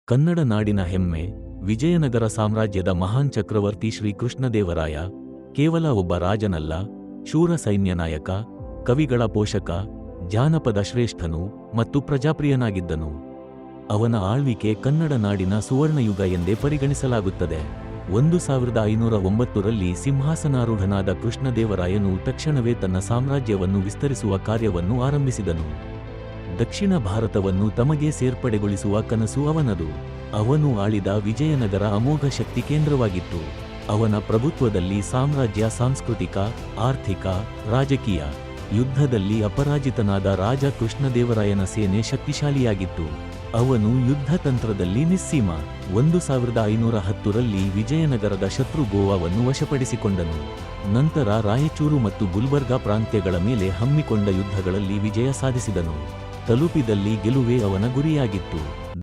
ಕನ್ನಡ ನಾಡಿನ ಹೆಮ್ಮೆ, ವಿಜಯನಗರ ಸಾಮ್ರಾಜ್ಯದ ಮಹಾನ್ ಚಕ್ರವರ್ತಿ ಶ್ರೀಕೃಷ್ಣದೇವರಾಯ ಕೇವಲ ಒಬ್ಬ ರಾಜನಲ್ಲ, ಶೂರ ಸೈನ್ಯ ನಾಯಕ, ಕವಿಗಳ ಪೋಷಕ, ಜಾನಪದ ಶ್ರೇಷ್ಠನು ಮತ್ತು ಪ್ರಜಾಪ್ರಿಯನಾಗಿದ್ದನು. ಅವನ ಆಳ್ವಿಕೆ ಕನ್ನಡ ನಾಡಿನ ಸುವರ್ಣಯುಗ ಎಂದೇ ಪರಿಗಣಿಸಲಾಗುತ್ತದೆ. 1509ರಲ್ಲಿ ಸಿಂಹಾಸನಾರೂಢನಾದ ಕೃಷ್ಣದೇವರಾಯನು ತಕ್ಷಣವೇ ತನ್ನ ಸಾಮ್ರಾಜ್ಯವನ್ನು ವಿಸ್ತರಿಸುವ ಕಾರ್ಯವನ್ನು ಆರಂಭಿಸಿದನು. ದಕ್ಷಿಣ ಭಾರತವನ್ನು ತಮಗೆ ಸೇರ್ಪಡೆಗೊಳಿಸುವ ಕನಸು ಅವನದು. ಅವನು ಆಳಿದ ವಿಜಯನಗರ ಅಮೋಘ ಶಕ್ತಿ ಕೇಂದ್ರವಾಗಿತ್ತು. ಅವನ ಪ್ರಭುತ್ವದಲ್ಲಿ ಸಾಮ್ರಾಜ್ಯ ಸಾಂಸ್ಕೃತಿಕ, ಆರ್ಥಿಕ, ರಾಜಕೀಯ, ಯುದ್ಧದಲ್ಲಿ ಅಪರಾಜಿತನಾದ ರಾಜ ಕೃಷ್ಣದೇವರಾಯನ ಸೇನೆ ಶಕ್ತಿಶಾಲಿಯಾಗಿತ್ತು. ಅವನು ಯುದ್ಧ ತಂತ್ರದಲ್ಲಿ ನಿಸ್ಸೀಮ. 1510ರಲ್ಲಿ ವಿಜಯನಗರದ ಶತ್ರು ಗೋವಾವನ್ನು ವಶಪಡಿಸಿಕೊಂಡನು. ನಂತರ ರಾಯಚೂರು ಮತ್ತು ಗುಲ್ಬರ್ಗಾ ಪ್ರಾಂತ್ಯಗಳ ಮೇಲೆ ಹಮ್ಮಿಕೊಂಡ ಯುದ್ಧಗಳಲ್ಲಿ ವಿಜಯ ಸಾಧಿಸಿದನು. ತಲುಪಿದಲ್ಲಿ ಗೆಲುವೇ ಅವನ ಗುರಿಯಾಗಿತ್ತು.